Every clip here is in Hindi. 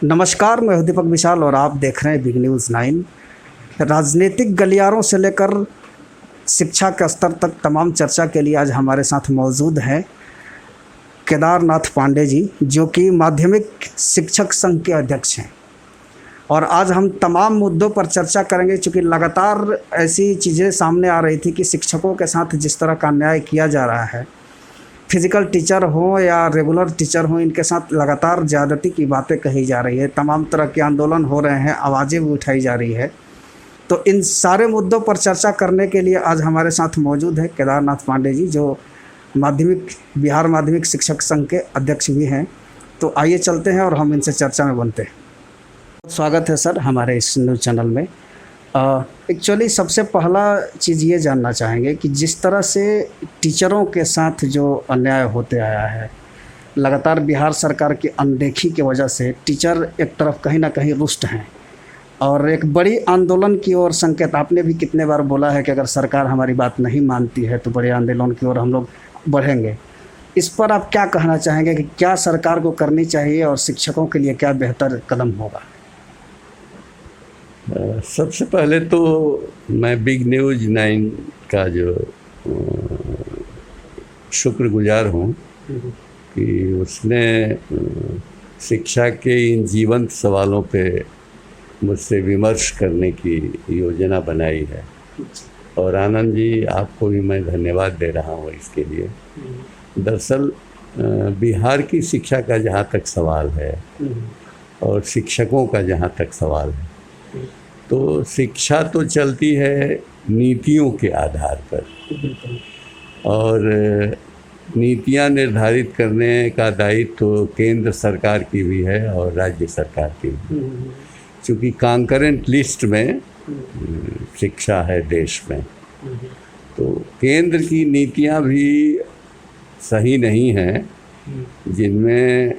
नमस्कार, मैं हूं दीपक विशाल और आप देख रहे हैं बिग न्यूज़ 9। राजनीतिक गलियारों से लेकर शिक्षा के स्तर तक तमाम चर्चा के लिए आज हमारे साथ मौजूद हैं केदारनाथ पांडे जी, जो कि माध्यमिक शिक्षक संघ के अध्यक्ष हैं। और आज हम तमाम मुद्दों पर चर्चा करेंगे, क्योंकि लगातार ऐसी चीज़ें सामने आ रही थी कि शिक्षकों के साथ जिस तरह का अन्याय किया जा रहा है, फिज़िकल टीचर हो या रेगुलर टीचर हो, इनके साथ लगातार ज़्यादती की बातें कही जा रही है। तमाम तरह के आंदोलन हो रहे हैं, आवाज़ें भी उठाई जा रही है। तो इन सारे मुद्दों पर चर्चा करने के लिए आज हमारे साथ मौजूद है केदारनाथ पांडे जी, जो बिहार माध्यमिक शिक्षक संघ के अध्यक्ष भी हैं। तो आइए चलते हैं और हम इनसे चर्चा में बनते हैं। स्वागत है सर हमारे इस न्यूज़ चैनल में। एक्चुअली सबसे पहला चीज़ ये जानना चाहेंगे कि जिस तरह से टीचरों के साथ जो अन्याय होते आया है, लगातार बिहार सरकार की अनदेखी की वजह से टीचर एक तरफ कहीं ना कहीं रुष्ट हैं और एक बड़ी आंदोलन की ओर संकेत आपने भी कितने बार बोला है कि अगर सरकार हमारी बात नहीं मानती है तो बड़े आंदोलन की ओर हम लोग बढ़ेंगे। इस पर आप क्या कहना चाहेंगे कि क्या सरकार को करनी चाहिए और शिक्षकों के लिए क्या बेहतर कदम होगा? सबसे पहले तो मैं बिग न्यूज़ 9 का जो शुक्रगुजार हूँ कि उसने शिक्षा के इन जीवंत सवालों पे मुझसे विमर्श करने की योजना बनाई है। और आनंद जी, आपको भी मैं धन्यवाद दे रहा हूँ इसके लिए। दरअसल बिहार की शिक्षा का जहाँ तक सवाल है और शिक्षकों का जहाँ तक सवाल है, तो शिक्षा तो चलती है नीतियों के आधार पर, और नीतियां निर्धारित करने का दायित्व तो केंद्र सरकार की भी है और राज्य सरकार की भी। चूँकि कॉन्करेंट लिस्ट में शिक्षा है देश में, तो केंद्र की नीतियां भी सही नहीं हैं, जिनमें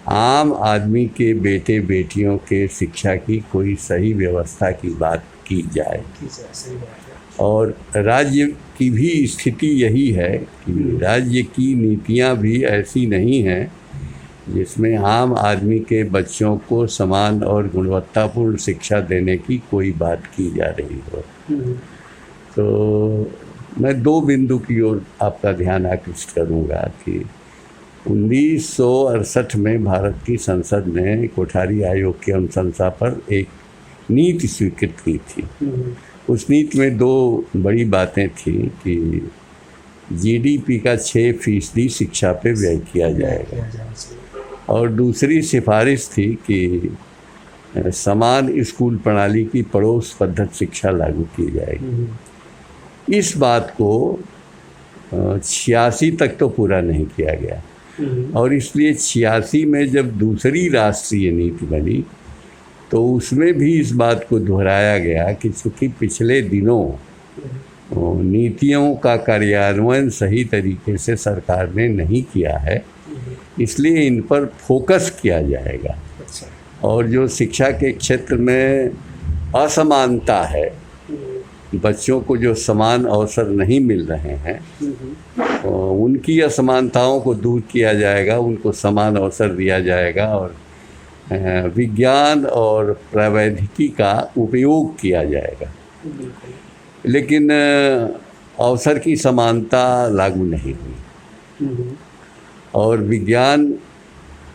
आम आदमी के बेटे बेटियों के शिक्षा की कोई सही व्यवस्था की बात की जाए। और राज्य की भी स्थिति यही है कि राज्य की नीतियां भी ऐसी नहीं हैं जिसमें आम आदमी के बच्चों को समान और गुणवत्तापूर्ण शिक्षा देने की कोई बात की जा रही हो। तो मैं दो बिंदु की ओर आपका ध्यान आकृष्ट करूंगा कि 1968 में भारत की संसद ने कोठारी आयोग की अनुशंसा पर एक नीति स्वीकृत की थी। उस नीति में दो बड़ी बातें थी कि जीडीपी का 6% शिक्षा पे व्यय किया जाएगा, और दूसरी सिफारिश थी कि समान स्कूल प्रणाली की पड़ोस पद्धति शिक्षा लागू की जाएगी। इस बात को 86 तक तो पूरा नहीं किया गया, और इसलिए 86 में जब दूसरी राष्ट्रीय नीति बनी तो उसमें भी इस बात को दोहराया गया कि चूँकि पिछले दिनों नीतियों का कार्यान्वयन सही तरीके से सरकार ने नहीं किया है, इसलिए इन पर फोकस किया जाएगा। और जो शिक्षा के क्षेत्र में असमानता है, बच्चों को जो समान अवसर नहीं मिल रहे हैं, उनकी असमानताओं को दूर किया जाएगा, उनको समान अवसर दिया जाएगा और विज्ञान और प्रौद्योगिकी का उपयोग किया जाएगा। लेकिन अवसर की समानता लागू नहीं हुई, और विज्ञान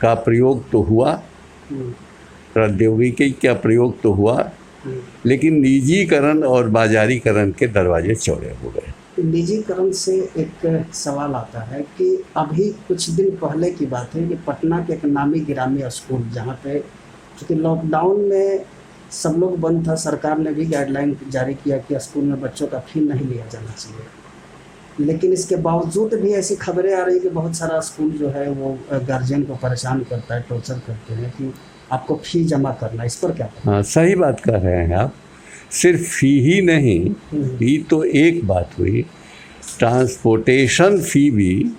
का प्रयोग तो हुआ, प्रौद्योगिकी का प्रयोग तो हुआ, लेकिन निजीकरण और बाजारीकरण के दरवाजे चौड़े हो गए। निजीकरण से एक सवाल आता है कि अभी कुछ दिन पहले की बात है कि पटना के एक नामी गिरामी स्कूल, जहाँ पे क्योंकि लॉकडाउन में सब लोग बंद था, सरकार ने भी गाइडलाइन जारी किया कि स्कूल में बच्चों का फी नहीं लिया जाना चाहिए, लेकिन इसके बावजूद भी ऐसी खबरें आ रही कि बहुत सारा स्कूल जो है वो गार्जियन को परेशान करता है, टॉर्चर करते हैं कि आपको फ़ी जमा करना। इस पर क्या? हाँ, सही बात कर रहे हैं आप। सिर्फ फ़ी ही नहीं, फ़ी तो एक बात हुई, ट्रांसपोर्टेशन फ़ी भी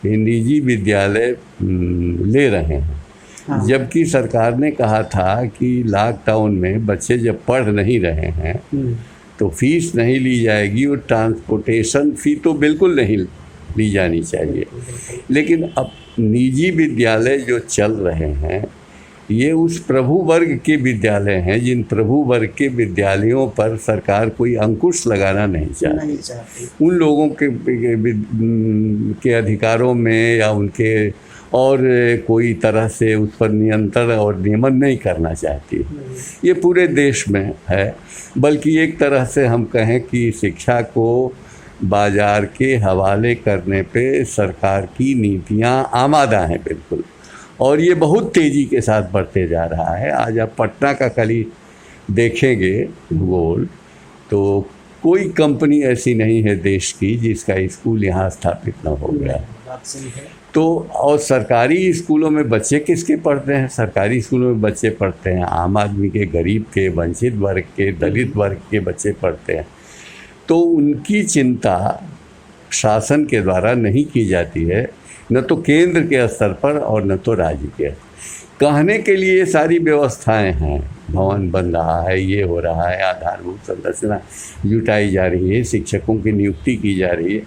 निजी विद्यालय ले रहे हैं। हाँ। जबकि सरकार ने कहा था कि लॉकडाउन में बच्चे जब पढ़ नहीं रहे हैं तो फीस नहीं ली जाएगी, और ट्रांसपोर्टेशन फ़ी तो बिल्कुल नहीं ली जानी चाहिए। लेकिन अब निजी विद्यालय जो चल रहे हैं ये उस प्रभु वर्ग के विद्यालय हैं जिन प्रभु वर्ग के विद्यालयों पर सरकार कोई अंकुश लगाना नहीं चाहती। उन लोगों के अधिकारों में या उनके और कोई तरह से उस पर नियंत्रण और नियमन नहीं करना चाहती। ये पूरे देश में है, बल्कि एक तरह से हम कहें कि शिक्षा को बाज़ार के हवाले करने पे सरकार की नीतियां आमादा हैं बिल्कुल, और ये बहुत तेज़ी के साथ बढ़ते जा रहा है। आज आप पटना का कली देखेंगे भूगोल, तो कोई कंपनी ऐसी नहीं है देश की जिसका स्कूल यहाँ स्थापित न हो गया। बात सही है। तो और सरकारी स्कूलों में बच्चे किसके पढ़ते हैं? सरकारी स्कूलों में बच्चे पढ़ते हैं आम आदमी के, गरीब के, वंचित वर्ग के, दलित वर्ग के बच्चे पढ़ते हैं। तो उनकी चिंता शासन के द्वारा नहीं की जाती है, न तो केंद्र के स्तर पर और न तो राज्य के। कहने के लिए सारी व्यवस्थाएं हैं, भवन बन रहा है, ये हो रहा है, आधारभूत संरचना जुटाई जा रही है, शिक्षकों की नियुक्ति की जा रही है,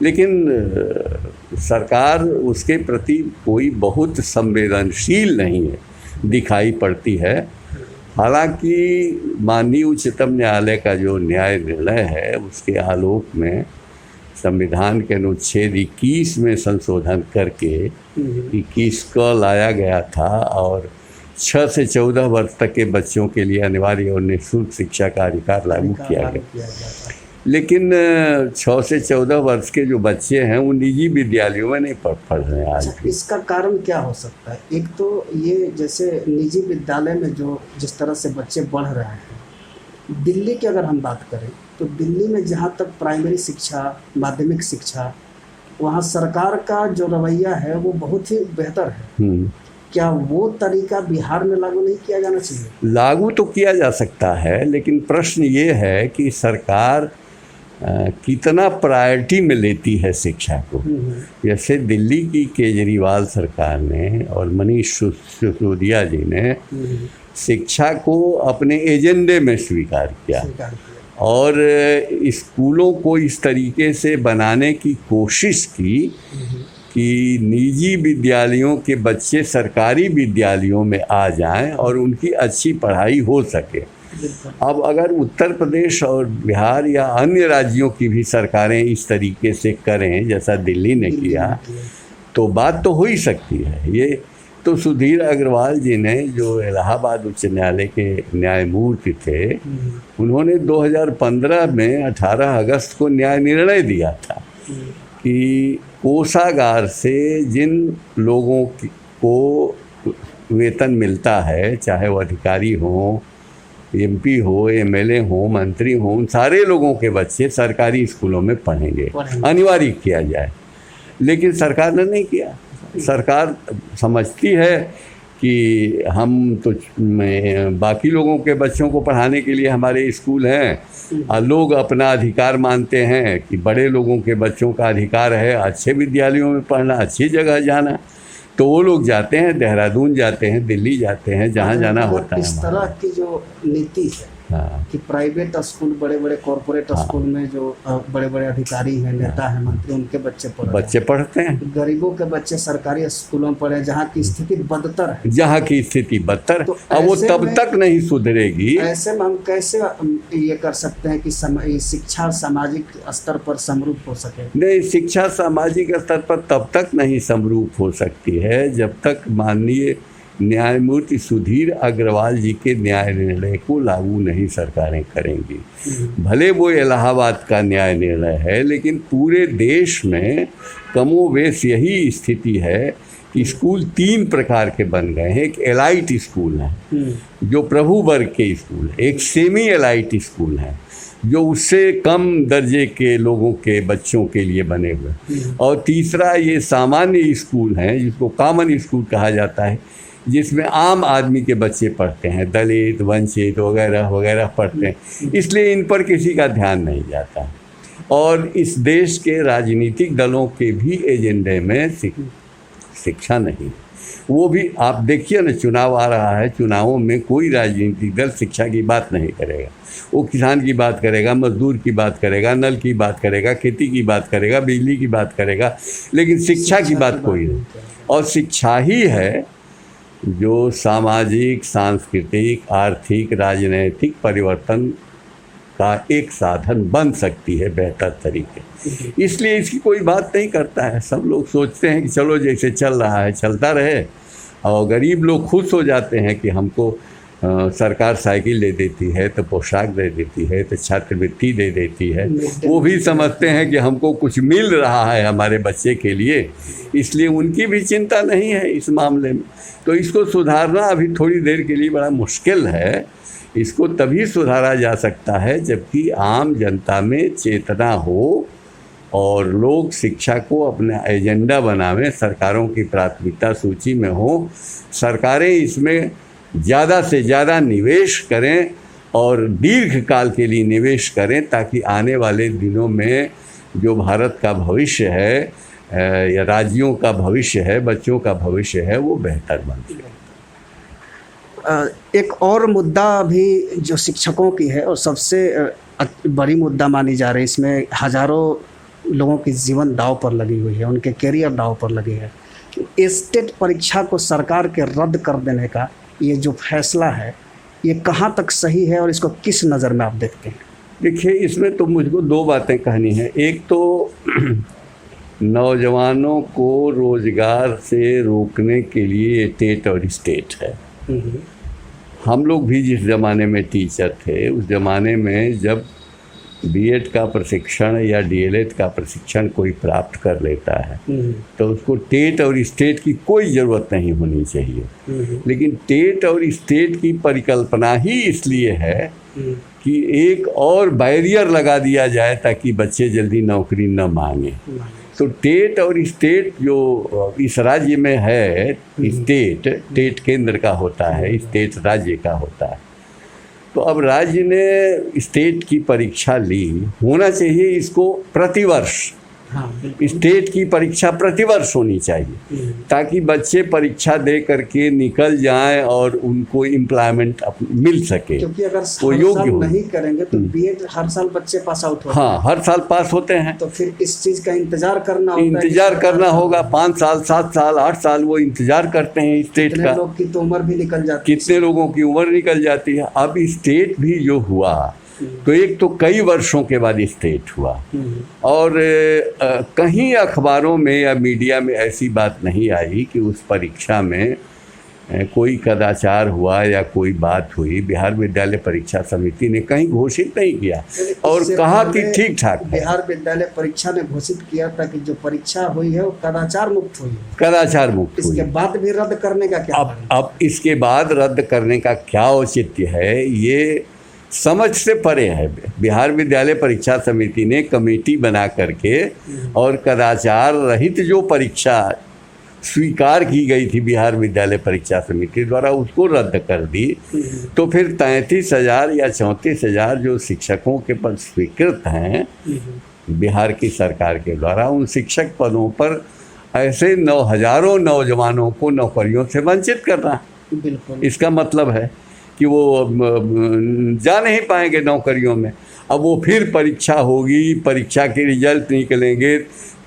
लेकिन सरकार उसके प्रति कोई बहुत संवेदनशील नहीं है, दिखाई पड़ती है। हालांकि माननीय उच्चतम न्यायालय का जो न्याय निर्णय है उसके आलोक में संविधान के अनुच्छेद 21 में संशोधन करके 21 को लाया गया था और 6 से 14 वर्ष तक के बच्चों के लिए अनिवार्य और निःशुल्क शिक्षा का अधिकार लागू किया गया। लेकिन 6 से 14 वर्ष के जो बच्चे हैं वो निजी विद्यालयों में नहीं पढ़ रहे हैं आज भी। इसका कारण क्या हो सकता है? एक तो ये जैसे निजी विद्यालय में जो जिस तरह से बच्चे बढ़ रहे हैं, दिल्ली की अगर हम बात करें तो दिल्ली में जहाँ तक प्राइमरी शिक्षा, माध्यमिक शिक्षा, वहाँ सरकार का जो रवैया है वो बहुत ही बेहतर है। क्या वो तरीका बिहार में लागू नहीं किया जाना चाहिए? लागू तो किया जा सकता है, लेकिन प्रश्न ये है कि सरकार कितना प्रायोरिटी में लेती है शिक्षा को। जैसे दिल्ली की केजरीवाल सरकार ने और मनीष सिसोदिया जी ने शिक्षा को अपने एजेंडे में स्वीकार किया और स्कूलों को इस तरीके से बनाने की कोशिश की कि निजी विद्यालयों के बच्चे सरकारी विद्यालयों में आ जाएं और उनकी अच्छी पढ़ाई हो सके। अब अगर उत्तर प्रदेश और बिहार या अन्य राज्यों की भी सरकारें इस तरीके से करें जैसा दिल्ली ने किया तो बात तो हो ही सकती है। ये तो सुधीर अग्रवाल जी ने, जो इलाहाबाद उच्च न्यायालय के न्यायमूर्ति थे, उन्होंने 2015 में 18 अगस्त को न्याय निर्णय दिया था कि कोषागार से जिन लोगों को वेतन मिलता है, चाहे वो अधिकारी हों, एमपी हो, एमएलए हो, मंत्री हो, उन सारे लोगों के बच्चे सरकारी स्कूलों में पढ़ेंगे, अनिवार्य किया जाए। लेकिन सरकार ने नहीं किया। सरकार समझती है कि हम तो बाकी लोगों के बच्चों को पढ़ाने के लिए हमारे स्कूल हैं, और लोग अपना अधिकार मानते हैं कि बड़े लोगों के बच्चों का अधिकार है अच्छे विद्यालयों में पढ़ना, अच्छी जगह जाना, तो वो लोग जाते हैं, देहरादून जाते हैं, दिल्ली जाते हैं, जहाँ जाना होता है। इस तरह की जो नीति है कि प्राइवेट स्कूल, बड़े बड़े कॉरपोरेट स्कूल में जो बड़े बड़े अधिकारी हैं, नेता हैं, मंत्री, उनके बच्चे पढ़ते हैं। गरीबों के बच्चे सरकारी स्कूलों में पढ़े जहाँ की स्थिति बदतर है, जहाँ की स्थिति बदतर, तो अब वो तब तक नहीं सुधरेगी। ऐसे में हम कैसे ये कर सकते हैं कि शिक्षा सामाजिक स्तर पर समरूप हो सके? नहीं, शिक्षा सामाजिक स्तर पर तब तक नहीं समरूप हो सकती है जब तक माननीय न्यायमूर्ति सुधीर अग्रवाल जी के न्याय निर्णय को लागू नहीं सरकारें करेंगी। भले वो इलाहाबाद का न्याय निर्णय है, लेकिन पूरे देश में कमोवेश यही स्थिति है कि स्कूल 3 प्रकार के बन गए हैं। एक एलाइट स्कूल है जो प्रभु वर्ग के स्कूल है, एक सेमी एलाइट स्कूल है जो उससे कम दर्जे के लोगों के बच्चों के लिए बने हुए, और तीसरा ये सामान्य स्कूल हैं जिसको कॉमन स्कूल कहा जाता है, जिसमें आम आदमी के बच्चे पढ़ते हैं, दलित, वंचित वगैरह वगैरह पढ़ते हैं। इसलिए इन पर किसी का ध्यान नहीं जाता, और इस देश के राजनीतिक दलों के भी एजेंडे में शिक्षा नहीं। वो भी आप देखिए ना, चुनाव आ रहा है, चुनावों में कोई राजनीतिक दल शिक्षा की बात नहीं करेगा। वो किसान की बात करेगा, मजदूर की बात करेगा, नल की बात करेगा, खेती की बात करेगा, बिजली की बात करेगा, लेकिन शिक्षा की बात कोई नहीं। और शिक्षा ही है जो सामाजिक, सांस्कृतिक, आर्थिक, राजनैतिक परिवर्तन का एक साधन बन सकती है बेहतर तरीके। इसलिए इसकी कोई बात नहीं करता है। सब लोग सोचते हैं कि चलो जैसे चल रहा है चलता रहे, और गरीब लोग खुश हो जाते हैं कि हमको सरकार साइकिल दे देती है, तो पोशाक दे देती है, तो छात्रवृत्ति दे देती है। वो भी समझते हैं कि हमको कुछ मिल रहा है हमारे बच्चे के लिए, इसलिए उनकी भी चिंता नहीं है इस मामले में। तो इसको सुधारना अभी थोड़ी देर के लिए बड़ा मुश्किल है। इसको तभी सुधारा जा सकता है जबकि आम जनता में चेतना हो और लोग शिक्षा को अपना एजेंडा बनावें, सरकारों की प्राथमिकता सूची में हो, सरकारें इसमें ज़्यादा से ज़्यादा निवेश करें और दीर्घ काल के लिए निवेश करें, ताकि आने वाले दिनों में जो भारत का भविष्य है या राज्यों का भविष्य है, बच्चों का भविष्य है, वो बेहतर बन सके। एक और मुद्दा भी जो शिक्षकों की है और सबसे बड़ी मुद्दा मानी जा रही है, इसमें हज़ारों लोगों की जीवन दांव पर लगी हुई है, उनके करियर दांव पर लगी है। स्टेट परीक्षा को सरकार के रद्द कर देने का ये जो फैसला है, ये कहाँ तक सही है और इसको किस नज़र में आप देखते हैं? देखिए, इसमें तो मुझको दो बातें कहनी है। एक तो नौजवानों को रोज़गार से रोकने के लिए टेट और स्टेट है। हम लोग भी जिस ज़माने में टीचर थे, उस ज़माने में जब बीएड का प्रशिक्षण या डीएलएड का प्रशिक्षण कोई प्राप्त कर लेता है तो उसको टेट और स्टेट की कोई ज़रूरत नहीं होनी चाहिए। लेकिन टेट और स्टेट की परिकल्पना ही इसलिए है कि एक और बैरियर लगा दिया जाए ताकि बच्चे जल्दी नौकरी न मांगे। तो टेट और स्टेट जो इस राज्य में है, टेट केंद्र का होता है, स्टेट राज्य का होता है। तो अब राज्य ने स्टेट की परीक्षा ली, होना चाहिए इसको प्रतिवर्ष। स्टेट की परीक्षा प्रतिवर्ष होनी चाहिए ताकि बच्चे परीक्षा दे करके निकल जाएं और उनको एम्प्लॉयमेंट मिल सके। क्योंकि अगर वो योग्य नहीं करेंगे तो बीएड हर साल बच्चे पास आउट होते हैं। हाँ, हर साल पास होते हैं। तो फिर इस चीज़ का इंतजार करना होगा 5 साल, 7 साल, 8 साल वो इंतजार करते हैं स्टेट का। लोग की तो उम्र भी निकल जाती है, कितने लोगों की उम्र निकल जाती है। अब स्टेट भी जो हुआ तो एक तो कई वर्षों के बाद स्टेट हुआ, और कहीं अखबारों में या मीडिया में ऐसी बात नहीं आई कि उस परीक्षा में कोई कदाचार हुआ या कोई बात हुई। बिहार विद्यालय परीक्षा समिति ने कहीं घोषित नहीं किया और कहा कि ठीक ठाक है। बिहार विद्यालय परीक्षा ने घोषित किया था कि जो परीक्षा हुई है वो कदाचार मुक्त हुई है। कदाचार मुक्त हुई। इसके बाद भी रद्द करने का क्या? अब इसके बाद रद्द करने का क्या औचित्य है, ये समझ से परे है। बिहार विद्यालय परीक्षा समिति ने कमेटी बना करके और कदाचार रहित जो परीक्षा स्वीकार की गई थी बिहार विद्यालय परीक्षा समिति द्वारा, उसको रद्द कर दी। तो फिर 33,000 या 34,000 जो शिक्षकों के पद स्वीकृत हैं बिहार की सरकार के द्वारा, उन शिक्षक पदों पर ऐसे हज़ारों नौजवानों को नौकरियों से वंचित करना। बिल्कुल, इसका मतलब है कि वो जा नहीं पाएंगे नौकरियों में। अब वो फिर परीक्षा होगी, परीक्षा के रिजल्ट निकलेंगे,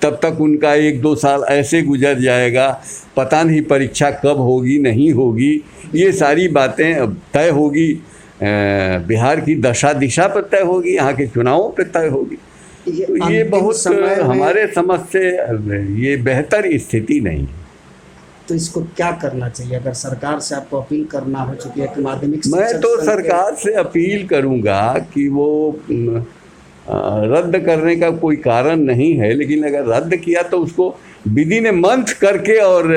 तब तक उनका 1-2 साल ऐसे गुजर जाएगा, पता नहीं परीक्षा कब होगी, नहीं होगी। ये सारी बातें अब तय होगी, बिहार की दशा दिशा पर तय होगी, यहाँ के चुनावों पर तय होगी। तो ये बहुत हमारे समझ से ये बेहतर स्थिति नहीं है। तो इसको क्या करना चाहिए अगर सरकार से आपको अपील करना हो? चूँकि एक माध्यमिक मैं तो सरकार से अपील करूंगा कि वो रद्द करने का कोई कारण नहीं है, लेकिन अगर रद्द किया तो उसको विदिन ए मंथ करके और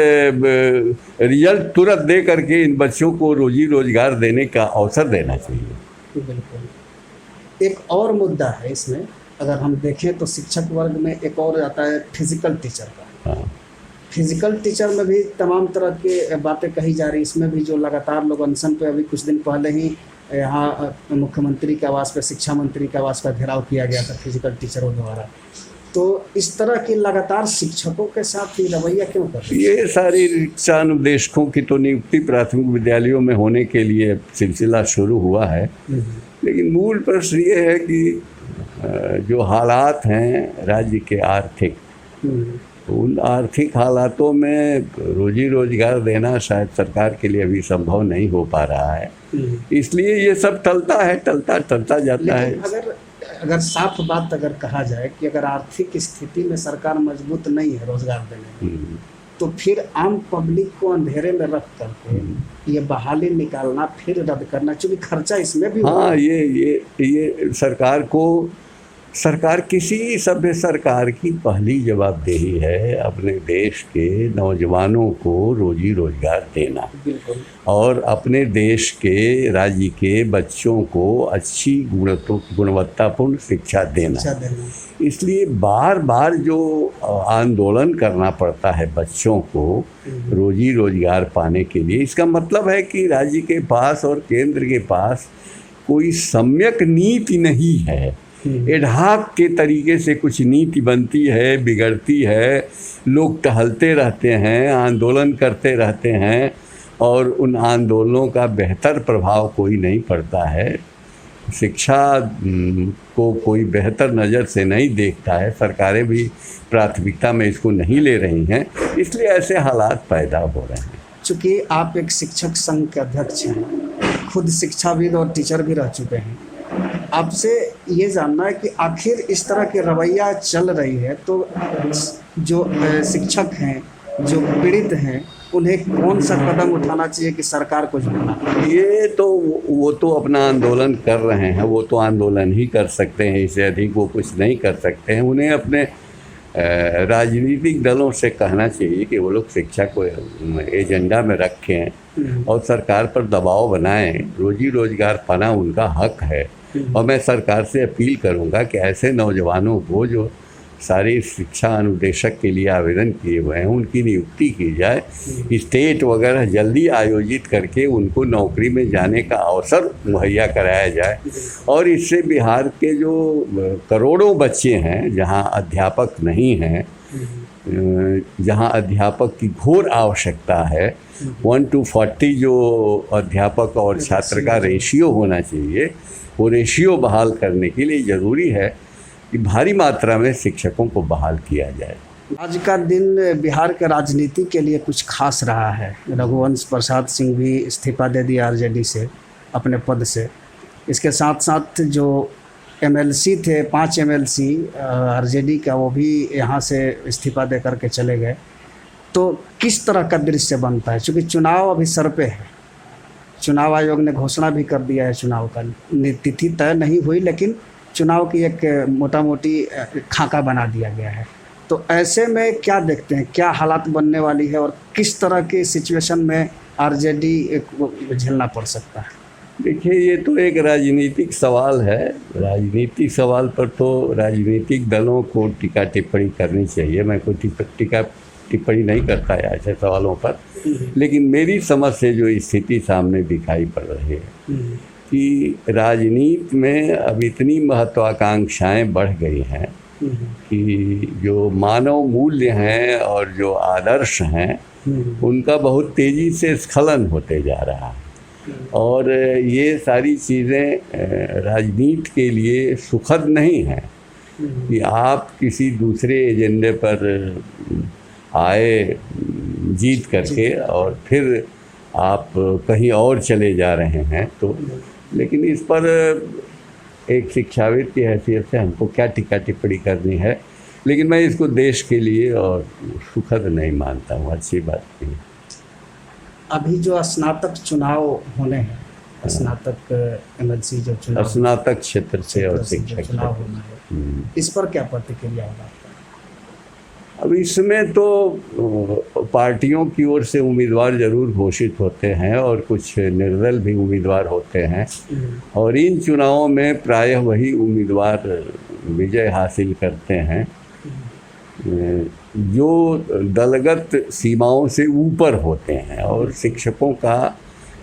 रिजल्ट तुरंत दे करके इन बच्चों को रोजी रोजगार देने का अवसर देना चाहिए। बिल्कुल। एक और मुद्दा है इसमें, अगर हम देखें तो शिक्षक वर्ग में एक और आता है फिजिकल टीचर का। हाँ, फिजिकल टीचर में भी तमाम तरह की बातें कही जा रही। इसमें भी जो लगातार लोग अनशन पे, अभी कुछ दिन पहले ही यहाँ मुख्यमंत्री के आवास पर, शिक्षा मंत्री के आवास पर घेराव किया गया था फिजिकल टीचरों द्वारा। तो इस तरह की लगातार शिक्षकों के साथ ही रवैया क्यों कर रही है? ये सारी शिक्षा अनुदेशकों की तो नियुक्ति प्राथमिक विद्यालयों में होने के लिए सिलसिला शुरू हुआ है, लेकिन मूल प्रश्न ये है कि जो हालात हैं राज्य के आर्थिक, उन आर्थिक हालातों में रोजी रोजगार देना शायद सरकार के लिए अभी संभव नहीं हो पा रहा है, इसलिए ये सब टलता जाता है। अगर साफ बात अगर कहा जाए कि अगर आर्थिक स्थिति में सरकार मजबूत नहीं है रोजगार देने में, तो फिर आम पब्लिक को अंधेरे में रख करके ये बहाली निकालना फिर रद्द करना, क्योंकि खर्चा इसमें भी हाँ, ये सरकार किसी सभ्य सरकार की पहली जवाबदेही है अपने देश के नौजवानों को रोजी रोजगार देना और अपने देश के राज्य के बच्चों को अच्छी गुणवत्तापूर्ण शिक्षा देना। इसलिए बार बार जो आंदोलन करना पड़ता है बच्चों को रोजी रोजगार पाने के लिए, इसका मतलब है कि राज्य के पास और केंद्र के पास कोई सम्यक नीति नहीं है। एडहाक के तरीके से कुछ नीति बनती है, बिगड़ती है, लोग टहलते रहते हैं, आंदोलन करते रहते हैं और उन आंदोलनों का बेहतर प्रभाव कोई नहीं पड़ता है। शिक्षा को कोई बेहतर नज़र से नहीं देखता है, सरकारें भी प्राथमिकता में इसको नहीं ले रही हैं, इसलिए ऐसे हालात पैदा हो रहे हैं। चूँकि आप एक शिक्षक संघ के अध्यक्ष हैं, खुद शिक्षाविद और टीचर भी रह चुके हैं, आपसे ये जानना है कि आखिर इस तरह की रवैया चल रही है तो जो शिक्षक हैं, जो पीड़ित हैं, उन्हें कौन सा कदम उठाना चाहिए कि सरकार कुछ बना? ये तो वो तो अपना आंदोलन कर रहे हैं, वो तो आंदोलन ही कर सकते हैं, इससे अधिक वो कुछ नहीं कर सकते हैं। उन्हें अपने राजनीतिक दलों से कहना चाहिए कि वो लोग शिक्षा को एजेंडा में रखें और सरकार पर दबाव बनाएं। रोजी रोजगार पाना उनका हक है और मैं सरकार से अपील करूंगा कि ऐसे नौजवानों को जो सारी शिक्षा अनुदेशक के लिए आवेदन किए हुए हैं उनकी नियुक्ति की जाए, स्टेट वगैरह जल्दी आयोजित करके उनको नौकरी में जाने का अवसर मुहैया कराया जाए और इससे बिहार के जो करोड़ों बच्चे हैं जहां अध्यापक नहीं हैं, जहां अध्यापक की घोर आवश्यकता है, 1:40 जो अध्यापक और छात्र का रेशियो होना चाहिए, वो रेशियो बहाल करने के लिए ज़रूरी है कि भारी मात्रा में शिक्षकों को बहाल किया जाए। आज का दिन बिहार के राजनीति के लिए कुछ खास रहा है। रघुवंश प्रसाद सिंह भी इस्तीफा दे दिया आरजेडी से, अपने पद से। इसके साथ साथ जो एमएलसी थे, 5 एमएलसी आरजेडी का, वो भी यहाँ से इस्तीफा दे करके चले गए। तो किस तरह का दृश्य बनता है, क्योंकि चुनाव अभी सर पे है, चुनाव आयोग ने घोषणा भी कर दिया है चुनाव का, तिथि तय नहीं हुई लेकिन चुनाव की एक मोटा मोटी खाका बना दिया गया है। तो ऐसे में क्या देखते हैं, क्या हालात बनने वाली है और किस तरह की सिचुएशन में आरजेडी को झेलना पड़ सकता है? देखिए, ये तो एक राजनीतिक सवाल है। राजनीतिक सवाल पर तो राजनीतिक दलों को टीका टिप्पणी करनी चाहिए। मैं कोई टीका टिप्पणी नहीं करता है ऐसे सवालों पर, लेकिन मेरी समझ से जो स्थिति सामने दिखाई पड़ रही है कि राजनीति में अब इतनी महत्वाकांक्षाएं बढ़ गई हैं कि जो मानव मूल्य हैं और जो आदर्श हैं उनका बहुत तेज़ी से स्खलन होते जा रहा है और ये सारी चीज़ें राजनीति के लिए सुखद नहीं हैं कि आप किसी दूसरे एजेंडे पर आए जीत करके और फिर आप कहीं और चले जा रहे हैं। तो लेकिन इस पर एक शिक्षाविद की हैसियत से हमको क्या टीका टिप्पणी करनी है, लेकिन मैं इसको देश के लिए और सुखद नहीं मानता हूँ, अच्छी बात नहीं। अभी जो स्नातक चुनाव होने हैं, स्नातक एमएलसी जो चुनाव, स्नातक क्षेत्र से और शिक्षक चुनाव होना है, इस पर क्या प्रतिक्रिया होगा? अब इसमें तो पार्टियों की ओर से उम्मीदवार ज़रूर घोषित होते हैं और कुछ निर्दल भी उम्मीदवार होते हैं और इन चुनावों में प्रायः वही उम्मीदवार विजय हासिल करते हैं जो दलगत सीमाओं से ऊपर होते हैं और शिक्षकों का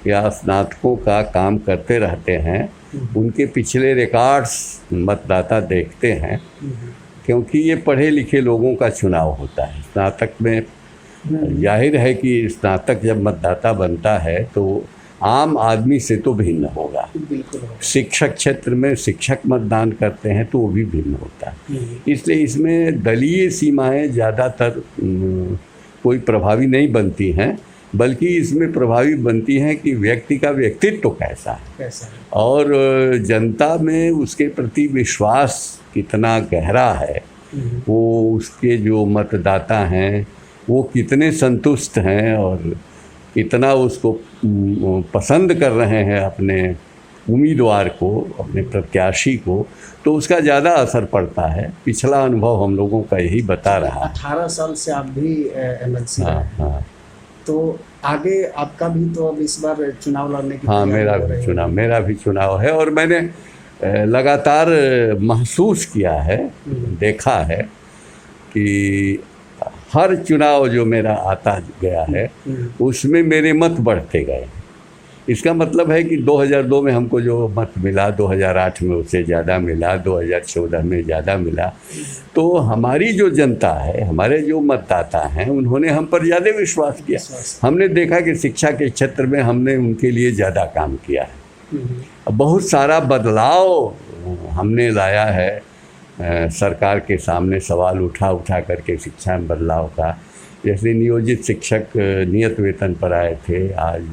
या स्नातकों का काम करते रहते हैं। उनके पिछले रिकॉर्ड्स मतदाता देखते हैं क्योंकि ये पढ़े लिखे लोगों का चुनाव होता है। स्नातक में जाहिर है कि स्नातक जब मतदाता बनता है तो आम आदमी से तो भिन्न होगा। बिल्कुल। शिक्षक क्षेत्र में शिक्षक मतदान करते हैं तो वो भी भिन्न होता है। इसलिए इसमें दलीय सीमाएं ज़्यादातर कोई प्रभावी नहीं बनती हैं, बल्कि इसमें प्रभावी बनती हैं कि व्यक्ति का व्यक्तित्व कैसा है और जनता में उसके प्रति विश्वास कितना गहरा है, वो उसके जो मतदाता हैं वो कितने संतुष्ट हैं और कितना उसको पसंद कर रहे हैं अपने उम्मीदवार को, अपने प्रत्याशी को, तो उसका ज़्यादा असर पड़ता है। पिछला अनुभव हम लोगों का यही बता रहा है। 18 साल से आप भी MLC हाँ हैं। हाँ। तो आगे आपका भी तो अब इस बार चुनाव लड़ने की हाँ, मेरा भी चुनाव है और मैंने लगातार महसूस किया है, देखा है कि हर चुनाव जो मेरा आता गया है उसमें मेरे मत बढ़ते गए। इसका मतलब है कि 2002 में हमको जो मत मिला, 2008 में उससे ज़्यादा मिला, 2014 में ज़्यादा मिला। तो हमारी जो जनता है, हमारे जो मतदाता हैं, उन्होंने हम पर ज़्यादा विश्वास किया। हमने देखा कि शिक्षा के क्षेत्र में हमने उनके लिए ज़्यादा काम किया है। बहुत सारा बदलाव हमने लाया है। सरकार के सामने सवाल उठा करके शिक्षा में बदलाव का, जैसे नियोजित शिक्षक नियत वेतन पर आए थे, आज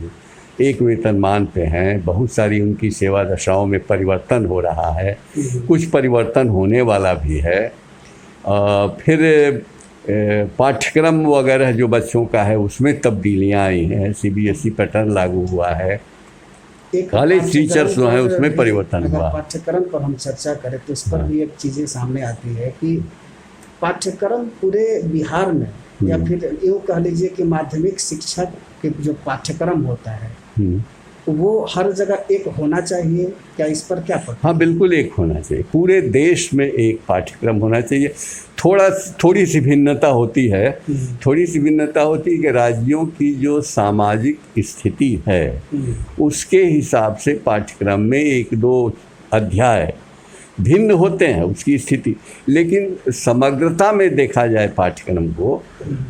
एक वेतनमान पे हैं। बहुत सारी उनकी सेवा दशाओं में परिवर्तन हो रहा है, कुछ परिवर्तन होने वाला भी है। फिर पाठ्यक्रम वगैरह जो बच्चों का है उसमें तब्दीलियां आई हैं, CBSE पैटर्न लागू हुआ है, कॉलेज टीचर्स जो हैं उसमें परिवर्तन हुआ। पाठ्यक्रम पर हम चर्चा करें तो इस पर भी एक चीज़ें सामने आती है कि पाठ्यक्रम पूरे बिहार में, या फिर यूँ कह लीजिए कि माध्यमिक शिक्षा के जो पाठ्यक्रम होता है वो हर जगह एक होना चाहिए। क्या इस पर क्या पता? हाँ, बिल्कुल एक होना चाहिए। पूरे देश में एक पाठ्यक्रम होना चाहिए। थोड़ी सी भिन्नता होती है, कि राज्यों की जो सामाजिक स्थिति है उसके हिसाब से पाठ्यक्रम में 1-2 अध्याय भिन्न होते हैं उसकी स्थिति। लेकिन समग्रता में देखा जाए पाठ्यक्रम को,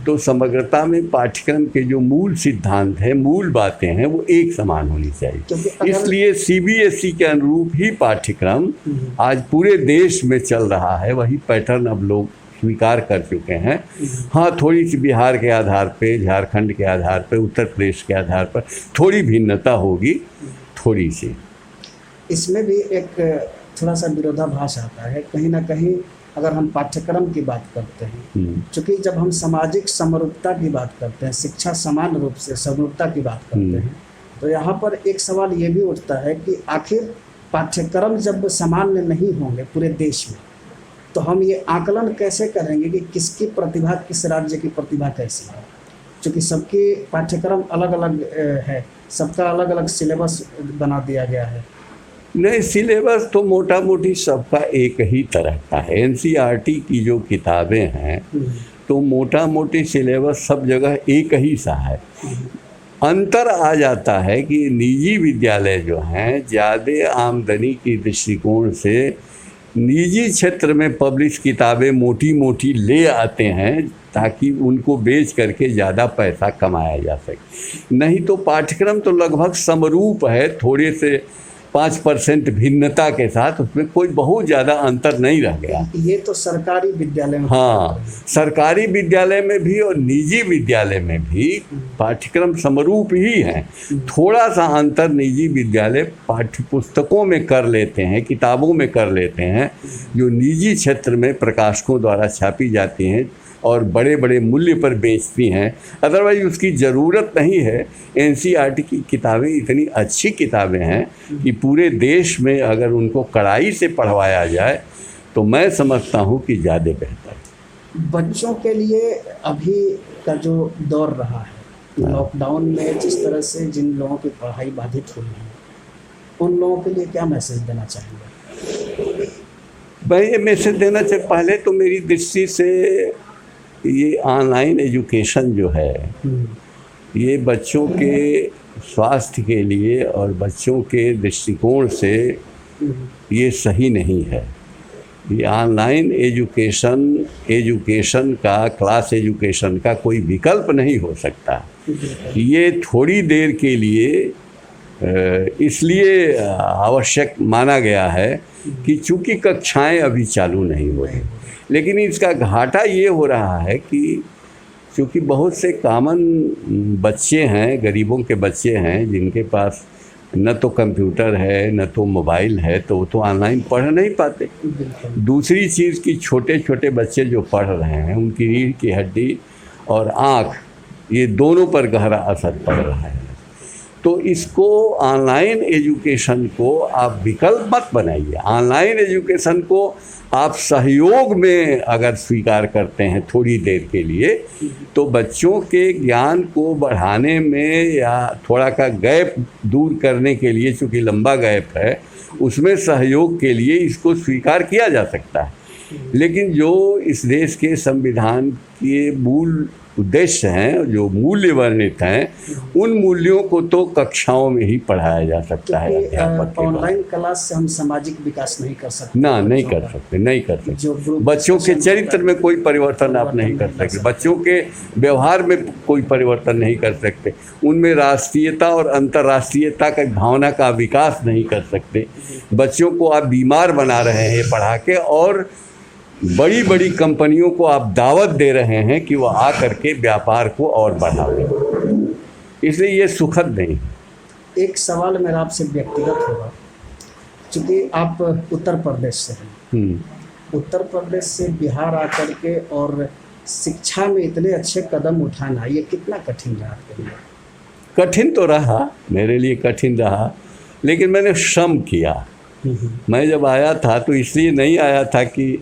तो समग्रता में पाठ्यक्रम के जो मूल सिद्धांत हैं, मूल बातें हैं, वो एक समान होनी चाहिए। इसलिए CBSE के अनुरूप ही पाठ्यक्रम आज पूरे देश में चल रहा है। वही पैटर्न अब लोग स्वीकार कर चुके हैं। हाँ, थोड़ी सी बिहार के आधार पे, झारखंड के आधार पे, उत्तर प्रदेश के आधार पर थोड़ी भिन्नता होगी, थोड़ी सी। इसमें भी एक थोड़ा सा विरोधाभास आता है कहीं ना कहीं। अगर हम पाठ्यक्रम की बात करते हैं, चूँकि जब हम सामाजिक समरूपता की बात करते हैं, शिक्षा समान रूप से समरूपता की बात करते हैं, तो यहाँ पर एक सवाल ये भी उठता है कि आखिर पाठ्यक्रम जब सामान्य नहीं होंगे पूरे देश में, तो हम ये आकलन कैसे करेंगे कि किसकी प्रतिभा, किस राज्य की प्रतिभा कैसी है? चूँकि सबकी पाठ्यक्रम अलग अलग है, सबका अलग अलग सिलेबस बना दिया गया है। नहीं, सिलेबस तो मोटा मोटी सबका एक ही तरह का है। NCERT की जो किताबें हैं तो मोटा मोटी सिलेबस सब जगह एक ही सा है। अंतर आ जाता है कि निजी विद्यालय जो हैं ज़्यादा आमदनी की दृष्टिकोण से निजी क्षेत्र में पब्लिश किताबें मोटी मोटी ले आते हैं ताकि उनको बेच करके ज़्यादा पैसा कमाया जा सके। नहीं तो पाठ्यक्रम तो लगभग समरूप है, थोड़े से 5% भिन्नता के साथ, उसमें कोई बहुत ज़्यादा अंतर नहीं रह गया। ये तो सरकारी विद्यालय में, हाँ, सरकारी विद्यालय में भी और निजी विद्यालय में भी पाठ्यक्रम समरूप ही हैं। थोड़ा सा अंतर निजी विद्यालय पाठ्यपुस्तकों में कर लेते हैं, किताबों में कर लेते हैं, जो निजी क्षेत्र में प्रकाशकों द्वारा छापी जाती हैं और बड़े बड़े मूल्य पर बेचती हैं। अदरवाइज उसकी ज़रूरत नहीं है। NCERT की किताबें इतनी अच्छी किताबें हैं कि पूरे देश में अगर उनको कड़ाई से पढ़वाया जाए तो मैं समझता हूँ कि ज़्यादा बेहतर। बच्चों के लिए अभी का जो दौर रहा है, लॉकडाउन में जिस तरह से जिन लोगों की पढ़ाई बाधित हुई है, उन लोगों के लिए क्या मैसेज देना चाहेंगे? मैं ये मैसेज देना चाहिए, पहले तो मेरी दृष्टि से ये ऑनलाइन एजुकेशन जो है ये बच्चों के स्वास्थ्य के लिए और बच्चों के दृष्टिकोण से ये सही नहीं है। ये ऑनलाइन एजुकेशन का, क्लास एजुकेशन का कोई विकल्प नहीं हो सकता। ये थोड़ी देर के लिए इसलिए आवश्यक माना गया है कि चूंकि कक्षाएं अभी चालू नहीं हो रही, लेकिन इसका घाटा ये हो रहा है कि चूँकि बहुत से कॉमन बच्चे हैं, गरीबों के बच्चे हैं, जिनके पास न तो कंप्यूटर है न तो मोबाइल है, तो वो तो ऑनलाइन पढ़ नहीं पाते। दूसरी चीज़ कि छोटे छोटे बच्चे जो पढ़ रहे हैं उनकी रीढ़ की हड्डी और आँख, ये दोनों पर गहरा असर पड़ रहा है। तो इसको ऑनलाइन एजुकेशन को आप विकल्प मत बनाइए। ऑनलाइन एजुकेशन को आप सहयोग में अगर स्वीकार करते हैं थोड़ी देर के लिए, तो बच्चों के ज्ञान को बढ़ाने में या थोड़ा का गैप दूर करने के लिए, चूँकि लंबा गैप है, उसमें सहयोग के लिए इसको स्वीकार किया जा सकता है। लेकिन जो इस देश के संविधान के मूल उद्देश्य हैं, जो मूल्य वर्णित हैं, उन मूल्यों को तो कक्षाओं में ही पढ़ाया जा सकता है अध्यापक के। ऑनलाइन क्लास से हम सामाजिक विकास नहीं कर सकते ना, नहीं कर सकते। बच्चों के चरित्र में कोई परिवर्तन आप नहीं कर सकते, बच्चों के व्यवहार में कोई परिवर्तन नहीं कर सकते, उनमें राष्ट्रीयता और अंतर्राष्ट्रीयता का भावना का विकास नहीं कर सकते। बच्चों को आप बीमार बना रहे हैं पढ़ा के, और बड़ी बड़ी कंपनियों को आप दावत दे रहे हैं कि वो आ करके व्यापार को और बढ़ावें। इसलिए ये सुखद नहीं है। एक सवाल मेरा आपसे व्यक्तिगत होगा, क्योंकि आप उत्तर प्रदेश से हैं, उत्तर प्रदेश से बिहार आकर के और शिक्षा में इतने अच्छे कदम उठाना, ये कितना कठिन रहा आपके लिए? कठिन तो रहा, मेरे लिए कठिन रहा, लेकिन मैंने श्रम किया। मैं जब आया था तो इसलिए नहीं आया था कि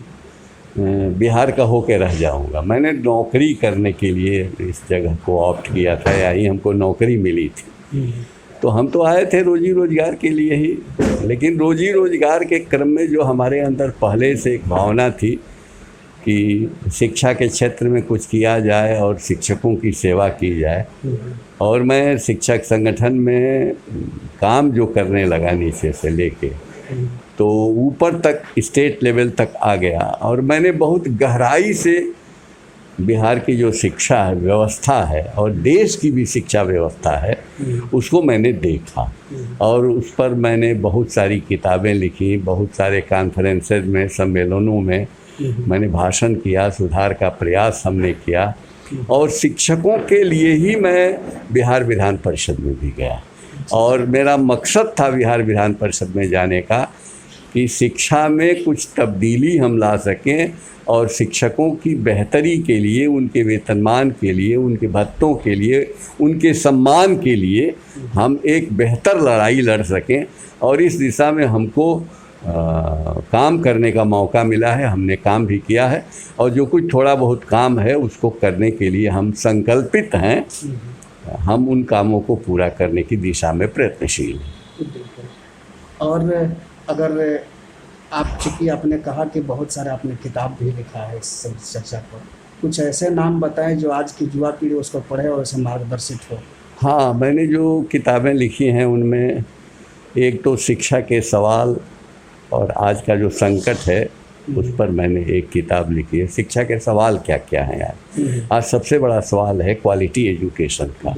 बिहार का होके रह जाऊंगा। मैंने नौकरी करने के लिए इस जगह को ऑप्ट किया था, यही हमको नौकरी मिली थी। तो हम तो आए थे रोजी रोजगार के लिए ही, लेकिन रोजी रोजगार के क्रम में जो हमारे अंदर पहले से एक भावना थी कि शिक्षा के क्षेत्र में कुछ किया जाए और शिक्षकों की सेवा की जाए, और मैं शिक्षक संगठन में काम जो करने लगा नीचे से लेके तो ऊपर तक स्टेट लेवल तक आ गया, और मैंने बहुत गहराई से बिहार की जो शिक्षा व्यवस्था है और देश की भी शिक्षा व्यवस्था है उसको मैंने देखा, और उस पर मैंने बहुत सारी किताबें लिखी, बहुत सारे कॉन्फ्रेंसेज में, सम्मेलनों में मैंने भाषण किया, सुधार का प्रयास हमने किया, और शिक्षकों के लिए ही मैं बिहार विधान परिषद में भी गया। और मेरा मकसद था बिहार विधान परिषद में जाने का कि शिक्षा में कुछ तब्दीली हम ला सकें, और शिक्षकों की बेहतरी के लिए, उनके वेतनमान के लिए, उनके भत्तों के लिए, उनके सम्मान के लिए हम एक बेहतर लड़ाई लड़ सकें। और इस दिशा में हमको काम करने का मौका मिला है, हमने काम भी किया है, और जो कुछ थोड़ा बहुत काम है उसको करने के लिए हम संकल्पित हैं। हम उन कामों को पूरा करने की दिशा में प्रयत्नशील हैं। और अगर आप, चूँकि आपने कहा कि बहुत सारे आपने किताब भी लिखा है इस चर्चा पर, कुछ ऐसे नाम बताएं जो आज की युवा पीढ़ी उसको पढ़े और उसे मार्गदर्शित हो। हाँ, मैंने जो किताबें लिखी हैं उनमें एक तो शिक्षा के सवाल और आज का जो संकट है उस पर मैंने एक किताब लिखी है। शिक्षा के सवाल क्या क्या हैं यार, आज सबसे बड़ा सवाल है क्वालिटी एजुकेशन का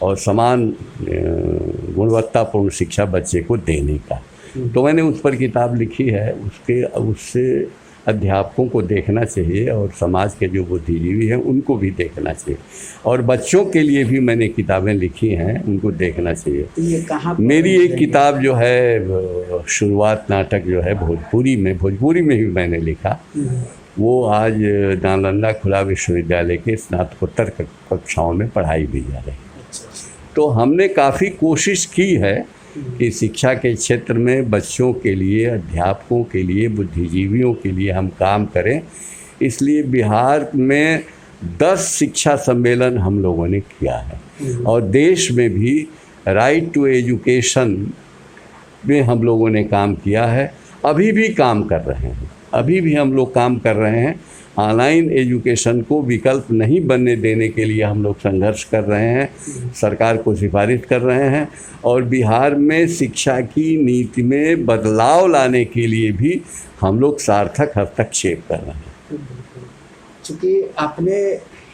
और समान गुणवत्तापूर्ण शिक्षा बच्चे को देने का। तो मैंने उस पर किताब लिखी है। उससे अध्यापकों को देखना चाहिए और समाज के जो बुद्धिजीवी हैं उनको भी देखना चाहिए, और बच्चों के लिए भी मैंने किताबें लिखी हैं, उनको देखना चाहिए। ये कहाँ मेरी एक किताब जो है शुरुआत नाटक जो है भोजपुरी में भी मैंने लिखा, वो आज नालंदा खुला विश्वविद्यालय के स्नातकोत्तर कक्षाओं में पढ़ाई भी जा रही है। तो हमने काफ़ी कोशिश की है कि शिक्षा के क्षेत्र में बच्चों के लिए, अध्यापकों के लिए, बुद्धिजीवियों के लिए हम काम करें। इसलिए बिहार में 10 शिक्षा सम्मेलन हम लोगों ने किया है, और देश में भी राइट टू एजुकेशन में हम लोगों ने काम किया है। अभी भी काम कर रहे हैं, अभी भी हम लोग काम कर रहे हैं। ऑनलाइन एजुकेशन को विकल्प नहीं बनने देने के लिए हम लोग संघर्ष कर रहे हैं, सरकार को सिफारिश कर रहे हैं, और बिहार में शिक्षा की नीति में बदलाव लाने के लिए भी हम लोग सार्थक हस्तक्षेप कर रहे हैं। चूँकि आपने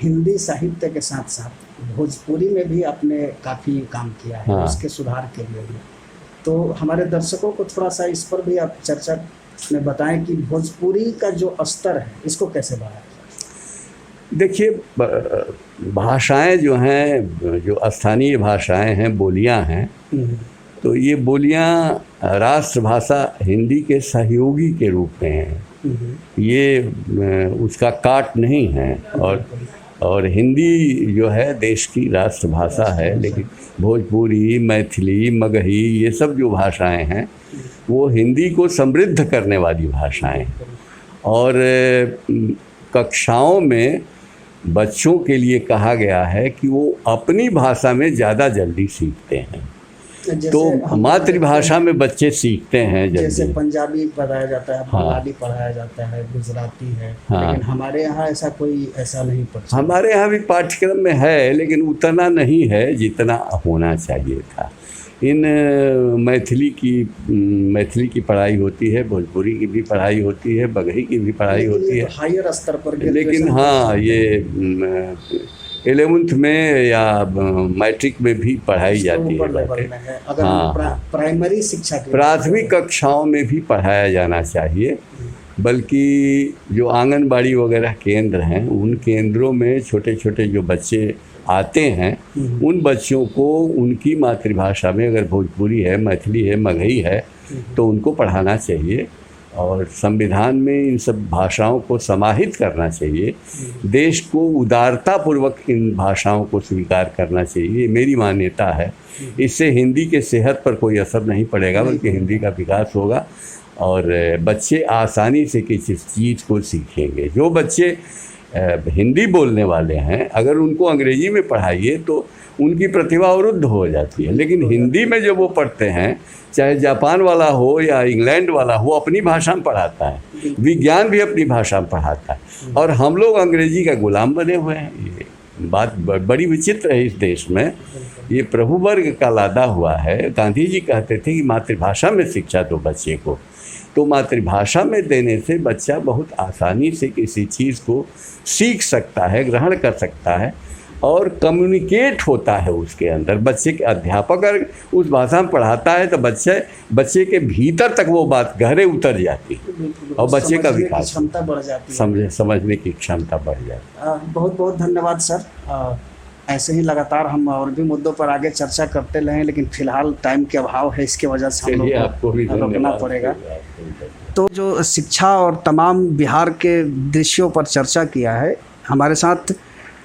हिंदी साहित्य के साथ साथ भोजपुरी में भी आपने काफ़ी काम किया है, हाँ। उसके सुधार के लिए भी। तो हमारे दर्शकों को थोड़ा सा इस पर भी आप चर्चा में बताएं कि भोजपुरी का जो स्तर है इसको कैसे बढ़ाया जाए। देखिए, भाषाएं जो हैं, जो स्थानीय भाषाएं हैं, बोलियां हैं, तो ये बोलियां राष्ट्रभाषा हिंदी के सहयोगी के रूप में हैं। ये उसका काट नहीं है। और हिंदी जो है देश की राष्ट्रभाषा है, लेकिन भोजपुरी, मैथिली, मगही, ये सब जो भाषाएं हैं वो हिंदी को समृद्ध करने वाली भाषाएं हैं। और कक्षाओं में बच्चों के लिए कहा गया है कि वो अपनी भाषा में ज़्यादा जल्दी सीखते हैं। तो मातृभाषा में बच्चे सीखते हैं जल्दी। जैसे पंजाबी पढ़ाया जाता है, हाँ। बंगाली पढ़ाया जाता है, गुजराती है, हाँ। लेकिन हमारे यहाँ ऐसा कोई ऐसा नहीं पढ़ता। हमारे यहाँ भी पाठ्यक्रम में है, लेकिन उतना नहीं है जितना होना चाहिए था। इन मैथिली की पढ़ाई होती है, भोजपुरी की भी पढ़ाई होती है, बगही की भी पढ़ाई होती है, हायर स्तर पर। लेकिन हाँ, ये 11th में या मैट्रिक में भी पढ़ाई जाती है बातें। अगर हाँ, प्राइमरी शिक्षा की प्राथमिक कक्षाओं में भी पढ़ाया जाना चाहिए। बल्कि जो आंगनबाड़ी वगैरह केंद्र हैं, उन केंद्रों में छोटे छोटे जो बच्चे आते हैं, उन बच्चों को उनकी मातृभाषा में, अगर भोजपुरी है, मैथिली है, मगही है, तो उनको पढ़ाना चाहिए। और संविधान में इन सब भाषाओं को समाहित करना चाहिए। देश को उदारतापूर्वक इन भाषाओं को स्वीकार करना चाहिए, मेरी मान्यता है। इससे हिंदी के सेहत पर कोई असर नहीं पड़ेगा, बल्कि हिंदी का विकास होगा और बच्चे आसानी से किसी चीज़ को सीखेंगे। जो बच्चे हिंदी बोलने वाले हैं, अगर उनको अंग्रेजी में पढ़ाइए तो उनकी प्रतिभा अवरुद्ध हो जाती है, लेकिन हिंदी में जब वो पढ़ते हैं, चाहे जापान वाला हो या इंग्लैंड वाला हो, अपनी भाषा में पढ़ाता है। विज्ञान भी अपनी भाषा में पढ़ाता है। और हम लोग अंग्रेजी का गुलाम बने हुए हैं। ये बात बड़ी विचित्र है इस देश में। ये प्रभु वर्ग का लादा हुआ है। गांधी जी कहते थे कि मातृभाषा में शिक्षा दो बच्चे को। तो मातृभाषा में देने से बच्चा बहुत आसानी से किसी चीज़ को सीख सकता है, ग्रहण कर सकता है और कम्युनिकेट होता है उसके अंदर। बच्चे के अध्यापक अगर उस भाषा में पढ़ाता है तो बच्चे के भीतर तक वो बात गहरे उतर जाती है और बच्चे का विकास, क्षमता बढ़ जाती है, समझने की क्षमता बढ़ जाती है। बहुत बहुत धन्यवाद सर। ऐसे ही लगातार हम और भी मुद्दों पर आगे चर्चा करते रहें, लेकिन फिलहाल टाइम के अभाव है, इसकी वजह से हम लोग को रोकना पड़ेगा। तो जो शिक्षा और तमाम बिहार के दृश्यों पर चर्चा किया है, हमारे साथ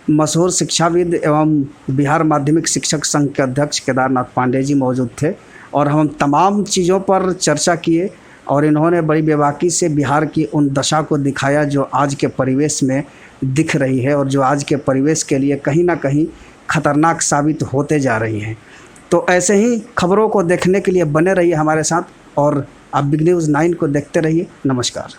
मशहूर शिक्षाविद एवं बिहार माध्यमिक शिक्षक संघ के अध्यक्ष केदारनाथ पांडे जी मौजूद थे और हम तमाम चीज़ों पर चर्चा किए और इन्होंने बड़ी बेबाकी से बिहार की उन दशा को दिखाया जो आज के परिवेश में दिख रही है और जो आज के परिवेश के लिए कहीं ना कहीं खतरनाक साबित होते जा रही हैं। तो ऐसे ही खबरों को देखने के लिए बने रहिए हमारे साथ और आप बिग न्यूज़ 9 को देखते रहिए। नमस्कार।